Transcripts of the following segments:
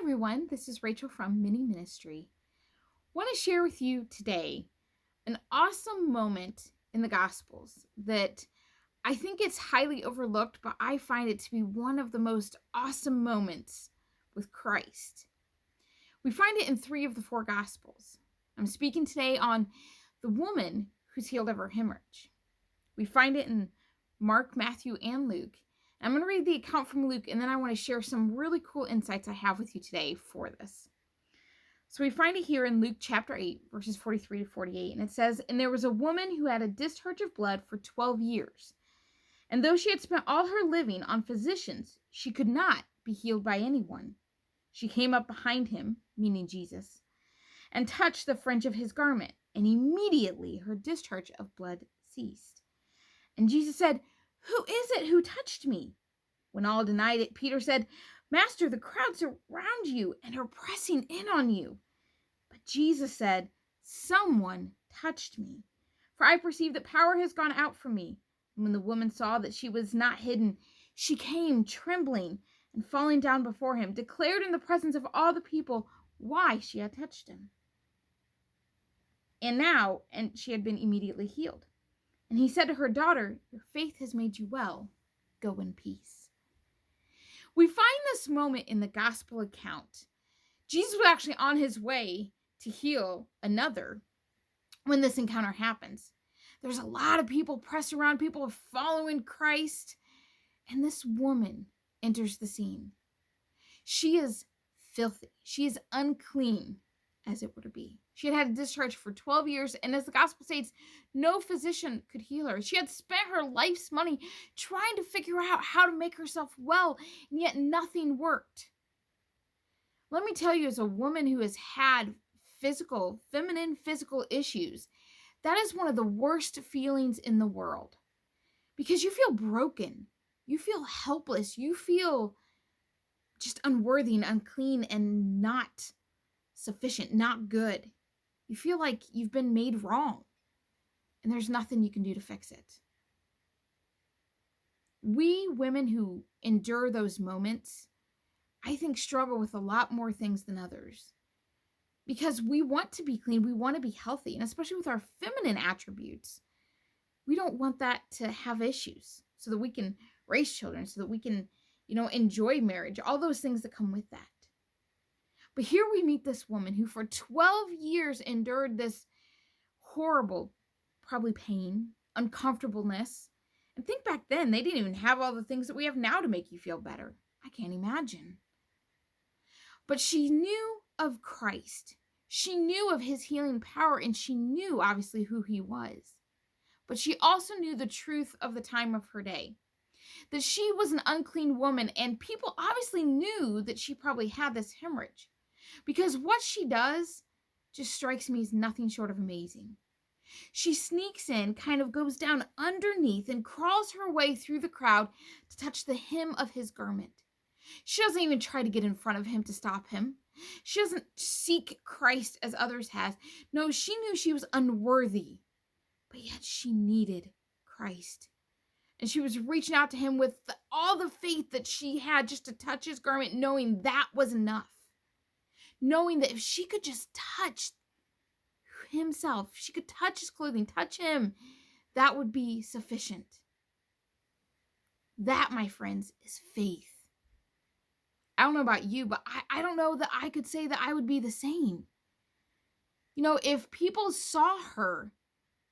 everyone, this is Rachel from Mininstry. I want to share with you today an awesome moment in the Gospels that I think it's highly overlooked, but I find it to be one of the most awesome moments with Christ. We find it in 3 of the 4 Gospels. I'm speaking today on the woman who's healed of her hemorrhage. We find it in Mark, Matthew, and Luke. I'm going to read the account from Luke, and then I want to share some really cool insights I have with you today for this. So we find it here in Luke chapter 8, verses 43 to 48, and it says, "And there was a woman who had a discharge of blood for 12 years. And though she had spent all her living on physicians, she could not be healed by anyone. She came up behind him," meaning Jesus, "and touched the fringe of his garment, and immediately her discharge of blood ceased. And Jesus said, 'Who is it who touched me?' When all denied it, Peter said, 'Master, the crowd surround you and are pressing in on you.' But Jesus said, 'Someone touched me, for I perceive that power has gone out from me.' And when the woman saw that she was not hidden, she came trembling and falling down before him, declared in the presence of all the people why she had touched him. And she had been immediately healed. And he said to her, 'Daughter, your faith has made you well. Go in peace.'" We find this moment in the gospel account. Jesus was actually on his way to heal another when this encounter happens. There's a lot of people pressed around, people are following Christ, and this woman enters the scene. She is filthy. She is unclean, as it were to be. She had had a discharge for 12 years, and as the gospel states, no physician could heal her. She had spent her life's money trying to figure out how to make herself well, and yet nothing worked. Let me tell you, as a woman who has had feminine physical issues, that is one of the worst feelings in the world, because you feel broken, you feel helpless, you feel just unworthy and unclean and not sufficient, not good. You feel like you've been made wrong, and there's nothing you can do to fix it. We women who endure those moments, I think, struggle with a lot more things than others, because we want to be clean, we want to be healthy, and especially with our feminine attributes, we don't want that to have issues, so that we can raise children, so that we can, enjoy marriage, all those things that come with that. But here we meet this woman who for 12 years endured this horrible, probably pain, uncomfortableness. And think back then, they didn't even have all the things that we have now to make you feel better. I can't imagine. But she knew of Christ. She knew of his healing power, and she knew, obviously, who he was. But she also knew the truth of the time of her day, that she was an unclean woman, and people obviously knew that she probably had this hemorrhage, because what she does just strikes me as nothing short of amazing. She sneaks in, kind of goes down underneath, and crawls her way through the crowd to touch the hem of his garment. She doesn't even try to get in front of him to stop him. She doesn't seek Christ as others have. No, she knew she was unworthy, but yet she needed Christ. And she was reaching out to him with all the faith that she had just to touch his garment, knowing that was enough. Knowing that if she could just touch himself, she could touch his clothing, touch him, that would be sufficient. That, my friends, is faith. I don't know about you, but I don't know that I could say that I would be the same. If people saw her,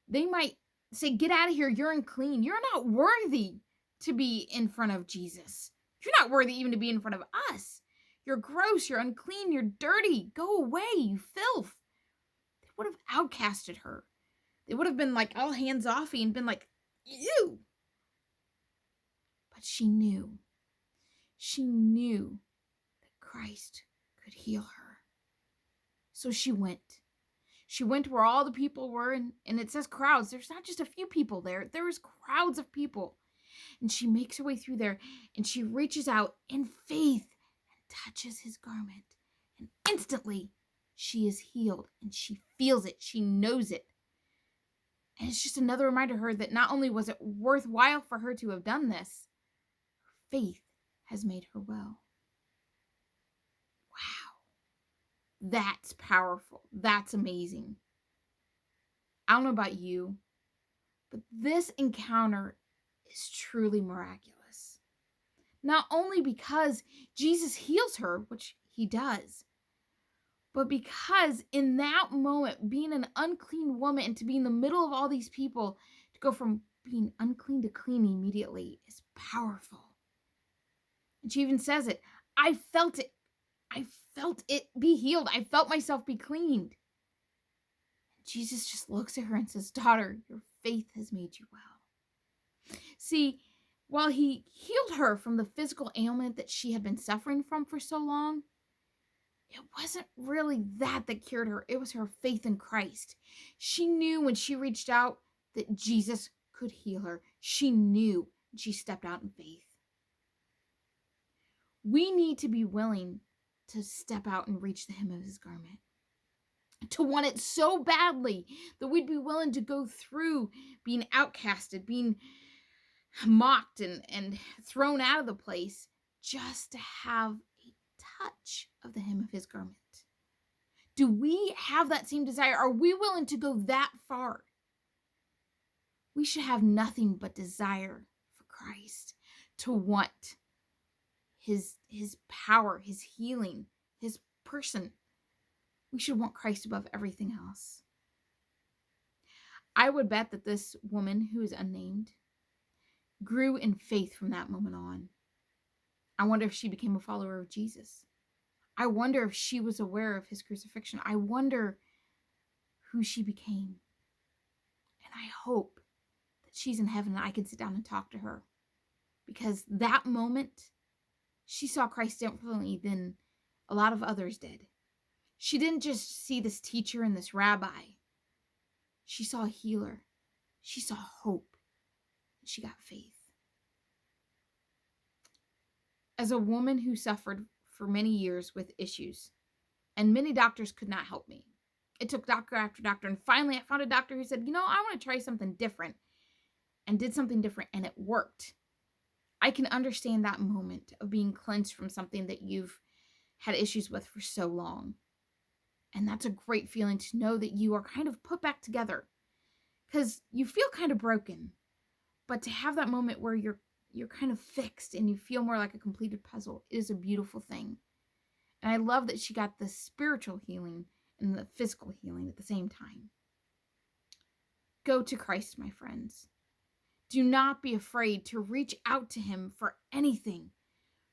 they might say, "Get out of here, you're unclean. You're not worthy to be in front of Jesus. You're not worthy even to be in front of us. You're gross, you're unclean, you're dirty. Go away, you filth." They would have outcasted her. They would have been like all hands-offy and been like, "Ew." But she knew. She knew that Christ could heal her. So she went. She went where all the people were, and it says crowds. There's not just a few people there. There was crowds of people. And she makes her way through there, and she reaches out in faith and touches his garment. And instantly, she is healed, and she feels it. She knows it. And it's just another reminder to her that not only was it worthwhile for her to have done this, her faith has made her well. Wow. That's powerful. That's amazing. I don't know about you, but this encounter is truly miraculous. Not only because Jesus heals her, which he does, but because in that moment, being an unclean woman and to be in the middle of all these people, to go from being unclean to clean immediately is powerful. And she even says it. I felt it. I felt it be healed. I felt myself be cleaned. And Jesus just looks at her and says, daughter, your faith has made you well. See, while he healed her from the physical ailment that she had been suffering from for so long, it wasn't really that cured her. It was her faith in Christ. She knew when she reached out that Jesus could heal her. She knew, and she stepped out in faith. We need to be willing to step out and reach the hem of his garment, to want it so badly that we'd be willing to go through being outcasted, being mocked and thrown out of the place just to have a touch of the hem of his garment. Do we have that same desire? Are we willing to go that far? We should have nothing but desire for Christ, to want his power, his healing, his person. We should want Christ above everything else. I would bet that this woman, who is unnamed, grew in faith from that moment on. I wonder if she became a follower of Jesus. I wonder if she was aware of his crucifixion. I wonder who she became. And I hope that she's in heaven and I can sit down and talk to her. Because that moment, she saw Christ differently than a lot of others did. She didn't just see this teacher and this rabbi. She saw a healer. She saw hope. And she got faith. As a woman who suffered for many years with issues, and many doctors could not help me. It took doctor after doctor, and finally I found a doctor who said, I want to try something different, and did something different, and it worked. I can understand that moment of being cleansed from something that you've had issues with for so long. And that's a great feeling to know that you are kind of put back together, because you feel kind of broken, but to have that moment where you're kind of fixed and you feel more like a completed puzzle is a beautiful thing. And I love that she got the spiritual healing and the physical healing at the same time. Go to Christ, my friends. Do not be afraid to reach out to him for anything,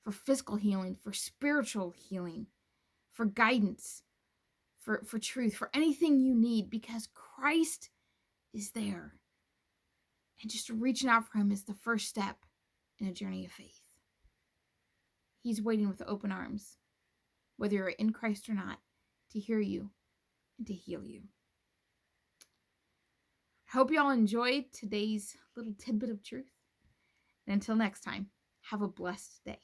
for physical healing, for spiritual healing, for guidance, for truth, for anything you need, because Christ is there. And just reaching out for him is the first step in a journey of faith. He's waiting with open arms, whether you're in Christ or not, to hear you and to heal you. I hope you all enjoyed today's little tidbit of truth. And until next time, have a blessed day.